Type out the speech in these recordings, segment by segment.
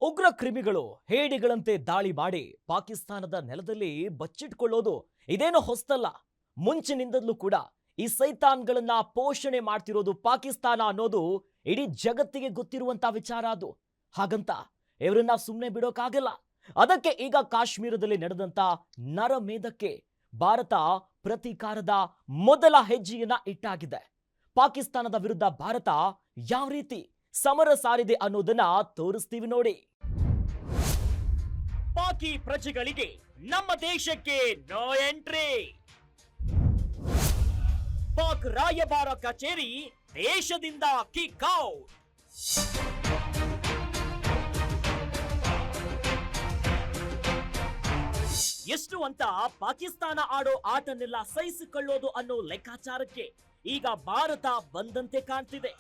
ಉಗ್ರ ಕ್ರಿಮಿಗಳು ಹೇಡಿಗಳಂತೆ ದಾಳಿ ಮಾಡಿ ಪಾಕಿಸ್ತಾನದ ನೆಲದಲ್ಲಿ ಬಚ್ಚಿಟ್ಕೊಳ್ಳೋದು ಇದೇನೋ ಹೊಸ್ತಲ್ಲ. ಮುಂಚಿನಿಂದಲೂ ಕೂಡ ಈ ಸೈತಾನ್ಗಳನ್ನ ಪೋಷಣೆ ಮಾಡ್ತಿರೋದು ಪಾಕಿಸ್ತಾನ ಅನ್ನೋದು ಇಡೀ ಜಗತ್ತಿಗೆ ಗೊತ್ತಿರುವಂತ ವಿಚಾರ ಅದು. ಹಾಗಂತ ಇವರನ್ನ ಸುಮ್ಮನೆ ಬಿಡೋಕಾಗಲ್ಲ. ಅದಕ್ಕೆ ಈಗ ಕಾಶ್ಮೀರದಲ್ಲಿ ನಡೆದಂತ ನರಮೇಧಕ್ಕೆ ಭಾರತ ಪ್ರತೀಕಾರದ ಮೊದಲ ಹೆಜ್ಜೆಯನ್ನ ಇಟ್ಟಾಗಿದೆ. ಪಾಕಿಸ್ತಾನದ ವಿರುದ್ಧ ಭಾರತ ಯಾವ ರೀತಿ ಸಮರ ಸಾರಿದೆ ಅನ್ನೋದನ್ನ ತೋರಿಸ್ತೀವಿ ನೋಡಿ. ಪಾಕಿ ಪ್ರಜೆಗಳಿಗೆ ನಮ್ಮ ದೇಶಕ್ಕೆ ನೋ ಎಂಟ್ರಿ. ಪಾಕ್ ರಾಯಭಾರ ಕಚೇರಿ ದೇಶದಿಂದ ಕಿಕ್ ಔಟ್. ಎಷ್ಟು ಅಂತ ಪಾಕಿಸ್ತಾನ ಆಡೋ ಆಟನೆಲ್ಲ ಸಹಿಸಿಕೊಳ್ಳೋದು ಅನ್ನೋ ಲೆಕ್ಕಾಚಾರಕ್ಕೆ ಈಗ ಭಾರತ ಬಂದಂತೆ ಕಾಣ್ತಿದೆ.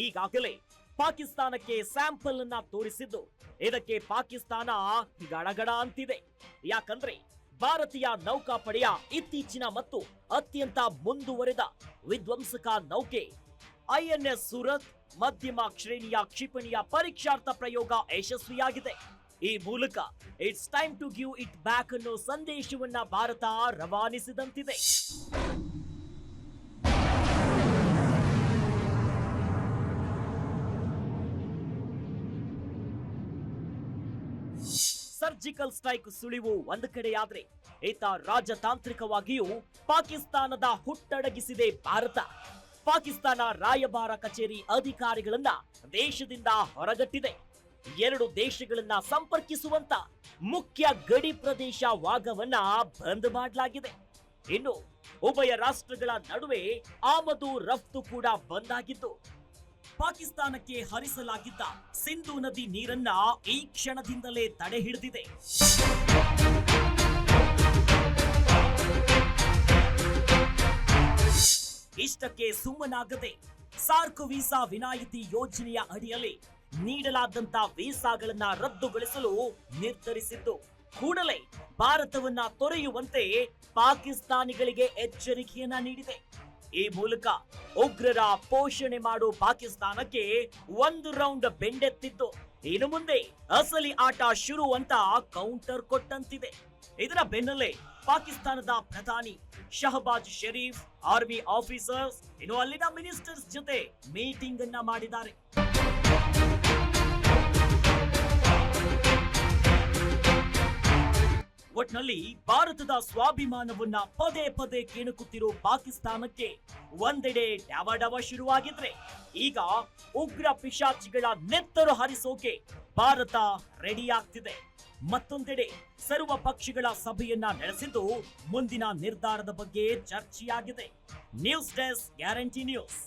ಈಗಾಗಲೇ ಪಾಕಿಸ್ತಾನಕ್ಕೆ ಸ್ಯಾಂಪಲ್ ಅನ್ನ ತೋರಿಸಿದ್ದು ಇದಕ್ಕೆ ಪಾಕಿಸ್ತಾನ ಗಡಗಡ ಅಂತಿದೆ. ಯಾಕಂದ್ರೆ ಭಾರತೀಯ ನೌಕಾಪಡೆಯ ಇತ್ತೀಚಿನ ಮತ್ತು ಅತ್ಯಂತ ಮುಂದುವರೆದ ವಿಧ್ವಂಸಕ ನೌಕೆ INS ಸೂರತ್ ಮಧ್ಯಮ ಶ್ರೇಣಿಯ ಕ್ಷಿಪಣಿಯ ಪರೀಕ್ಷಾರ್ಥ ಪ್ರಯೋಗ ಯಶಸ್ವಿಯಾಗಿದೆ. ಈ ಮೂಲಕ it's time to give it back ಅನ್ನೋ ಸಂದೇಶವನ್ನ ಭಾರತ ರವಾನಿಸಿದಂತಿದೆ. ಸರ್ಜಿಕಲ್ ಸ್ಟ್ರೈಕ್ ಸುಳಿವು ಒಂದು ಕಡೆಯಾದ್ರೆ ಈತ ರಾಜತಾಂತ್ರಿಕವಾಗಿಯೂ ಪಾಕಿಸ್ತಾನದ ಹುಟ್ಟಡಗಿಸಿದೆ ಭಾರತ. ಪಾಕಿಸ್ತಾನ ರಾಯಭಾರ ಕಚೇರಿ ಅಧಿಕಾರಿಗಳನ್ನ ದೇಶದಿಂದ ಹೊರಗಟ್ಟಿದೆ. ಎರಡು ದೇಶಗಳನ್ನ ಸಂಪರ್ಕಿಸುವಂತ ಮುಖ್ಯ ಗಡಿ ಪ್ರದೇಶ ವಾಘವನ್ನ ಬಂದ್ ಮಾಡಲಾಗಿದೆ. ಇನ್ನು ಉಭಯ ರಾಷ್ಟ್ರಗಳ ನಡುವೆ ಆಮದು ರಫ್ತು ಕೂಡ ಬಂದಾಗಿದ್ದು ಪಾಕಿಸ್ತಾನಕ್ಕೆ ಹರಿಸಲಾಗಿದ್ದ ಸಿಂಧೂ ನದಿ ನೀರನ್ನ ಈ ಕ್ಷಣದಿಂದಲೇ ತಡೆ ಹಿಡಿದಿದೆ. ಇಷ್ಟಕ್ಕೆ ಸುಮ್ಮನಾಗದೆ ಸಾರ್ಕ್ ವೀಸಾ ವಿನಾಯಿತಿ ಯೋಜನೆಯ ಅಡಿಯಲ್ಲಿ ನೀಡಲಾದಂತ ವೀಸಾಗಳನ್ನ ರದ್ದುಗೊಳಿಸಲು ನಿರ್ಧರಿಸಿದ್ದು ಕೂಡಲೇ ಭಾರತವನ್ನ ತೊರೆಯುವಂತೆ ಪಾಕಿಸ್ತಾನಿಗಳಿಗೆ ಎಚ್ಚರಿಕೆಯನ್ನ ನೀಡಿದೆ. ಈ ಮೂಲಕ ಉಗ್ರರ ಪೋಷಣೆ ಮಾಡೋ ಪಾಕಿಸ್ತಾನಕ್ಕೆ ಒಂದು ರೌಂಡ್ ಬೆಂಡೆತ್ತಿದ್ದು ಇನ್ನು ಮುಂದೆ ಅಸಲಿ ಆಟ ಶುರು ಅಂತ ಕೌಂಟರ್ ಕೊಟ್ಟಂತಿದೆ. ಇದರ ಬೆನ್ನಲ್ಲೇ ಪಾಕಿಸ್ತಾನದ ಪ್ರಧಾನಿ ಶಹಬಾಜ್ ಶರೀಫ್ ಆರ್ಮಿ ಆಫೀಸರ್ಸ್ ಇನ್ನು ಅಲ್ಲಿನ ಮಿನಿಸ್ಟರ್ಸ್ ಜೊತೆ ಮೀಟಿಂಗ್ ಅನ್ನ ಮಾಡಿದ್ದಾರೆ. ಒಟ್ನಲ್ಲಿ ಭಾರತದ ಸ್ವಾಭಿಮಾನವನ್ನ ಪದೇ ಪದೇ ಕೆಣಕುತ್ತಿರೋ ಪಾಕಿಸ್ತಾನಕ್ಕೆ ಒಂದೆಡೆ ಡವ ಶುರುವಾಗಿದ್ರೆ ಈಗ ಉಗ್ರ ಪಿಶಾಚಿಗಳ ನೆತ್ತರು ಹರಿಸೋಕೆ ಭಾರತ ರೆಡಿ ಆಗ್ತಿದೆ. ಮತ್ತೊಂದೆಡೆ ಸರ್ವ ಪಕ್ಷಗಳ ಸಭೆಯನ್ನ ನಡೆಸಿದ್ದು ಮುಂದಿನ ನಿರ್ಧಾರದ ಬಗ್ಗೆ ಚರ್ಚೆಯಾಗಿದೆ. News desk guarantee news.